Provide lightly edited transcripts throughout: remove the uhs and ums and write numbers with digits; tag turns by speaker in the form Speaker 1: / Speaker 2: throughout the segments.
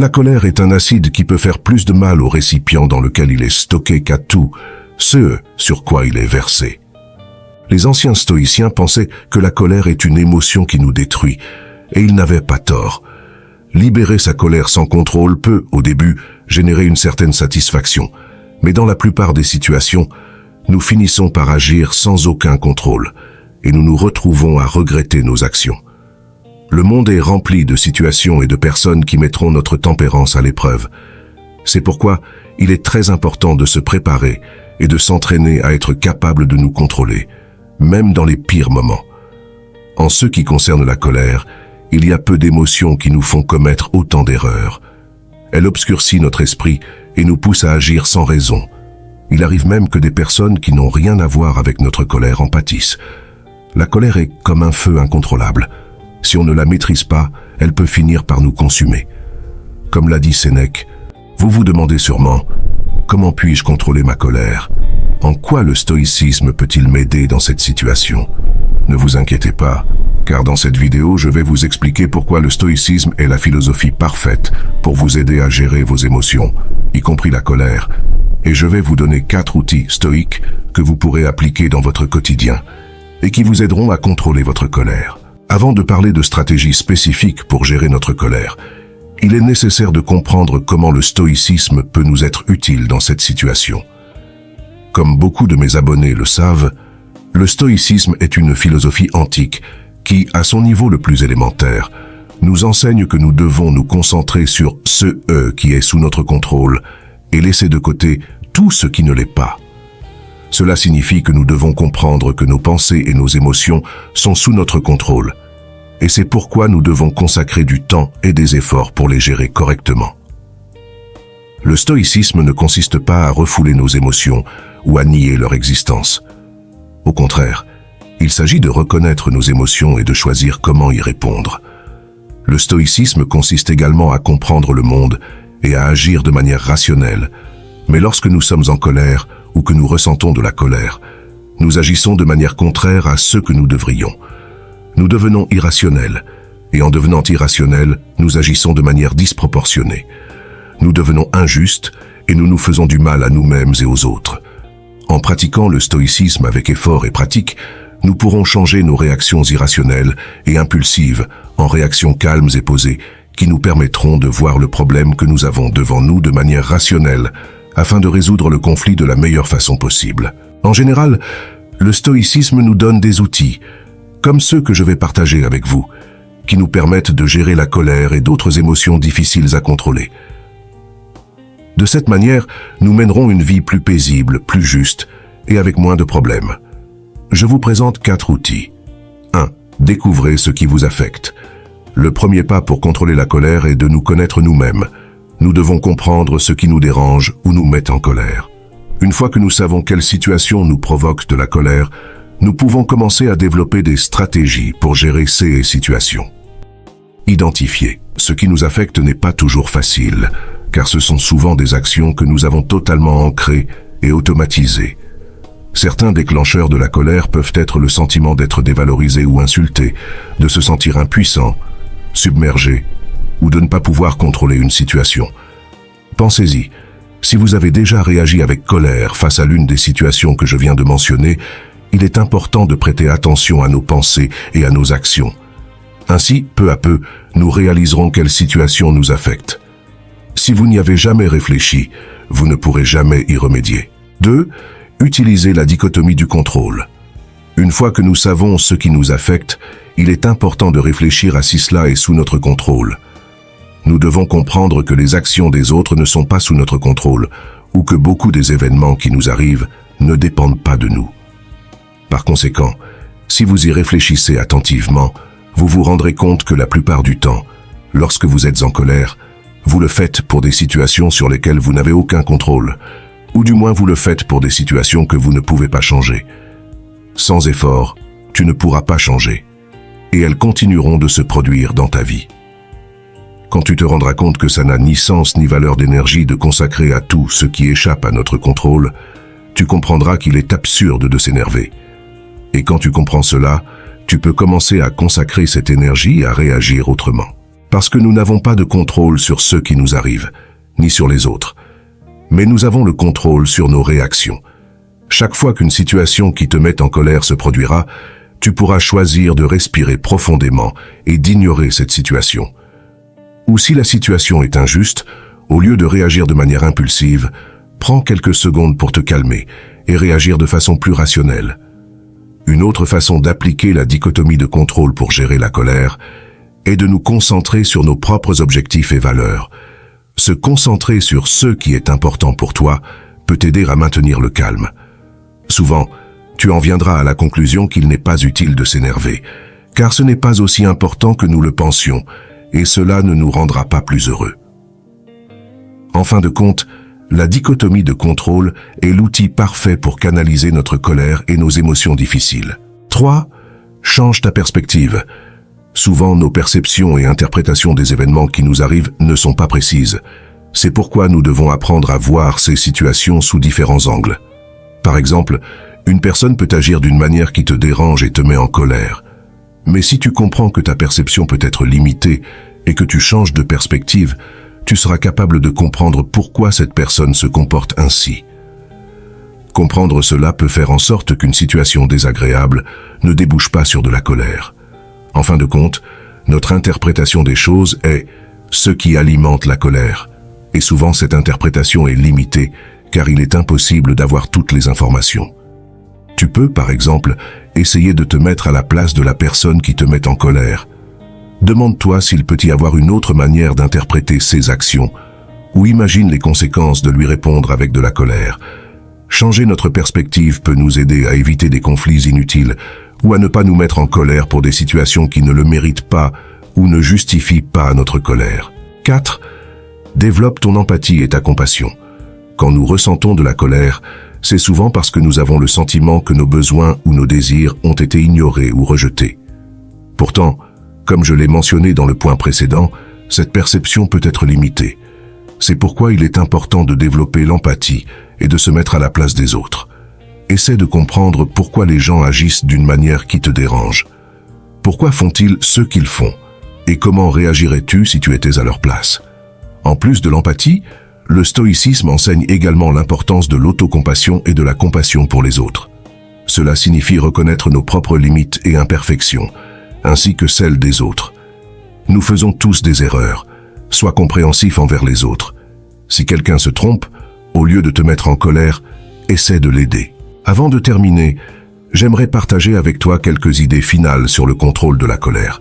Speaker 1: La colère est un acide qui peut faire plus de mal au récipient dans lequel il est stocké qu'à tout ce sur quoi il est versé. Les anciens stoïciens pensaient que la colère est une émotion qui nous détruit, et ils n'avaient pas tort. Libérer sa colère sans contrôle peut, au début, générer une certaine satisfaction, mais dans la plupart des situations, nous finissons par agir sans aucun contrôle, et nous nous retrouvons à regretter nos actions. Le monde est rempli de situations et de personnes qui mettront notre tempérance à l'épreuve. C'est pourquoi il est très important de se préparer et de s'entraîner à être capable de nous contrôler, même dans les pires moments. En ce qui concerne la colère, il y a peu d'émotions qui nous font commettre autant d'erreurs. Elle obscurcit notre esprit et nous pousse à agir sans raison. Il arrive même que des personnes qui n'ont rien à voir avec notre colère en pâtissent. La colère est comme un feu incontrôlable. Si on ne la maîtrise pas, elle peut finir par nous consumer. Comme l'a dit Sénèque, vous vous demandez sûrement « Comment puis-je contrôler ma colère ? En quoi le stoïcisme peut-il m'aider dans cette situation ?» Ne vous inquiétez pas, car dans cette vidéo, je vais vous expliquer pourquoi le stoïcisme est la philosophie parfaite pour vous aider à gérer vos émotions, y compris la colère. Et je vais vous donner 4 outils stoïques que vous pourrez appliquer dans votre quotidien et qui vous aideront à contrôler votre colère. Avant de parler de stratégies spécifiques pour gérer notre colère, il est nécessaire de comprendre comment le stoïcisme peut nous être utile dans cette situation. Comme beaucoup de mes abonnés le savent, le stoïcisme est une philosophie antique qui, à son niveau le plus élémentaire, nous enseigne que nous devons nous concentrer sur ce qui est sous notre contrôle et laisser de côté tout ce qui ne l'est pas. Cela signifie que nous devons comprendre que nos pensées et nos émotions sont sous notre contrôle, et c'est pourquoi nous devons consacrer du temps et des efforts pour les gérer correctement. Le stoïcisme ne consiste pas à refouler nos émotions ou à nier leur existence. Au contraire, il s'agit de reconnaître nos émotions et de choisir comment y répondre. Le stoïcisme consiste également à comprendre le monde et à agir de manière rationnelle. Mais lorsque nous sommes en colère ou que nous ressentons de la colère, nous agissons de manière contraire à ce que nous devrions. Nous devenons irrationnels, et en devenant irrationnels, nous agissons de manière disproportionnée. Nous devenons injustes et nous nous faisons du mal à nous-mêmes et aux autres. En pratiquant le stoïcisme avec effort et pratique, nous pourrons changer nos réactions irrationnelles et impulsives en réactions calmes et posées qui nous permettront de voir le problème que nous avons devant nous de manière rationnelle afin de résoudre le conflit de la meilleure façon possible. En général, le stoïcisme nous donne des outils, comme ceux que je vais partager avec vous, qui nous permettent de gérer la colère et d'autres émotions difficiles à contrôler. De cette manière, nous mènerons une vie plus paisible, plus juste et avec moins de problèmes. Je vous présente 4 outils. 1. Découvrez ce qui vous affecte. Le premier pas pour contrôler la colère est de nous connaître nous-mêmes. Nous devons comprendre ce qui nous dérange ou nous met en colère. Une fois que nous savons quelle situation nous provoque de la colère, nous pouvons commencer à développer des stratégies pour gérer ces situations. Identifier ce qui nous affecte n'est pas toujours facile, car ce sont souvent des actions que nous avons totalement ancrées et automatisées. Certains déclencheurs de la colère peuvent être le sentiment d'être dévalorisé ou insulté, de se sentir impuissant, submergé, ou de ne pas pouvoir contrôler une situation. Pensez-y, si vous avez déjà réagi avec colère face à l'une des situations que je viens de mentionner, il est important de prêter attention à nos pensées et à nos actions. Ainsi, peu à peu, nous réaliserons quelle situation nous affecte. Si vous n'y avez jamais réfléchi, vous ne pourrez jamais y remédier. 2. Utilisez la dichotomie du contrôle. Une fois que nous savons ce qui nous affecte, il est important de réfléchir à si cela est sous notre contrôle. Nous devons comprendre que les actions des autres ne sont pas sous notre contrôle, ou que beaucoup des événements qui nous arrivent ne dépendent pas de nous. Par conséquent, si vous y réfléchissez attentivement, vous vous rendrez compte que la plupart du temps, lorsque vous êtes en colère, vous le faites pour des situations sur lesquelles vous n'avez aucun contrôle, ou du moins vous le faites pour des situations que vous ne pouvez pas changer. Sans effort, tu ne pourras pas changer, et elles continueront de se produire dans ta vie. Quand tu te rendras compte que ça n'a ni sens ni valeur d'énergie de consacrer à tout ce qui échappe à notre contrôle, tu comprendras qu'il est absurde de s'énerver. Et quand tu comprends cela, tu peux commencer à consacrer cette énergie à réagir autrement. Parce que nous n'avons pas de contrôle sur ce qui nous arrive, ni sur les autres. Mais nous avons le contrôle sur nos réactions. Chaque fois qu'une situation qui te met en colère se produira, tu pourras choisir de respirer profondément et d'ignorer cette situation. Ou si la situation est injuste, au lieu de réagir de manière impulsive, prends quelques secondes pour te calmer et réagir de façon plus rationnelle. Une autre façon d'appliquer la dichotomie de contrôle pour gérer la colère est de nous concentrer sur nos propres objectifs et valeurs. Se concentrer sur ce qui est important pour toi peut t'aider à maintenir le calme. Souvent, tu en viendras à la conclusion qu'il n'est pas utile de s'énerver, car ce n'est pas aussi important que nous le pensions, et cela ne nous rendra pas plus heureux. En fin de compte, la dichotomie de contrôle est l'outil parfait pour canaliser notre colère et nos émotions difficiles. 3. Change ta perspective. Souvent, nos perceptions et interprétations des événements qui nous arrivent ne sont pas précises. C'est pourquoi nous devons apprendre à voir ces situations sous différents angles. Par exemple, une personne peut agir d'une manière qui te dérange et te met en colère. Mais si tu comprends que ta perception peut être limitée et que tu changes de perspective, tu seras capable de comprendre pourquoi cette personne se comporte ainsi. Comprendre cela peut faire en sorte qu'une situation désagréable ne débouche pas sur de la colère. En fin de compte, notre interprétation des choses est ce qui alimente la colère. Et souvent cette interprétation est limitée, car il est impossible d'avoir toutes les informations. Tu peux, par exemple, essayer de te mettre à la place de la personne qui te met en colère. Demande-toi s'il peut y avoir une autre manière d'interpréter ses actions, ou imagine les conséquences de lui répondre avec de la colère. Changer notre perspective peut nous aider à éviter des conflits inutiles, ou à ne pas nous mettre en colère pour des situations qui ne le méritent pas ou ne justifient pas notre colère. 4. Développe ton empathie et ta compassion. Quand nous ressentons de la colère, c'est souvent parce que nous avons le sentiment que nos besoins ou nos désirs ont été ignorés ou rejetés. Pourtant, comme je l'ai mentionné dans le point précédent, cette perception peut être limitée. C'est pourquoi il est important de développer l'empathie et de se mettre à la place des autres. Essaie de comprendre pourquoi les gens agissent d'une manière qui te dérange. Pourquoi font-ils ce qu'ils font? Et comment réagirais-tu si tu étais à leur place? En plus de l'empathie, le stoïcisme enseigne également l'importance de l'autocompassion et de la compassion pour les autres. Cela signifie reconnaître nos propres limites et imperfections, ainsi que celles des autres. Nous faisons tous des erreurs. Sois compréhensif envers les autres. Si quelqu'un se trompe, au lieu de te mettre en colère, essaie de l'aider. Avant de terminer, j'aimerais partager avec toi quelques idées finales sur le contrôle de la colère.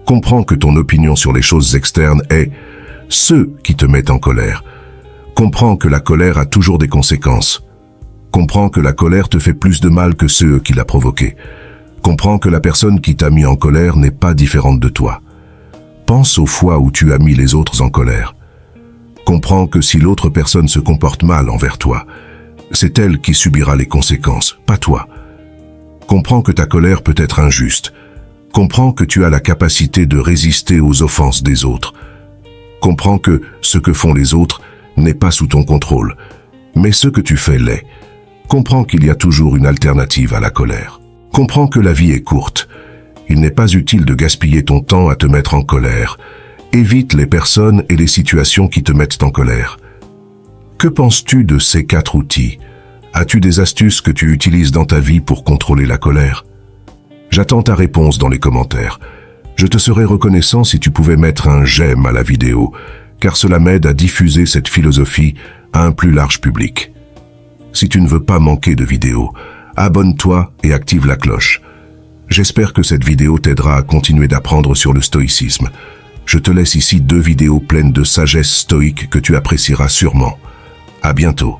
Speaker 1: Comprends que ton opinion sur les choses externes est ceux qui te mettent en colère. Comprends que la colère a toujours des conséquences. Comprends que la colère te fait plus de mal que ceux qui l'a provoquée. Comprends que la personne qui t'a mis en colère n'est pas différente de toi. Pense aux fois où tu as mis les autres en colère. Comprends que si l'autre personne se comporte mal envers toi, c'est elle qui subira les conséquences, pas toi. Comprends que ta colère peut être injuste. Comprends que tu as la capacité de résister aux offenses des autres. Comprends que ce que font les autres n'est pas sous ton contrôle, mais ce que tu fais l'est. Comprends qu'il y a toujours une alternative à la colère. Comprends que la vie est courte. Il n'est pas utile de gaspiller ton temps à te mettre en colère. Évite les personnes et les situations qui te mettent en colère. Que penses-tu de ces 4 outils? As-tu des astuces que tu utilises dans ta vie pour contrôler la colère? J'attends ta réponse dans les commentaires. Je te serais reconnaissant si tu pouvais mettre un j'aime à la vidéo, car cela m'aide à diffuser cette philosophie à un plus large public. Si tu ne veux pas manquer de vidéos, abonne-toi et active la cloche. J'espère que cette vidéo t'aidera à continuer d'apprendre sur le stoïcisme. Je te laisse ici 2 vidéos pleines de sagesse stoïque que tu apprécieras sûrement. À bientôt.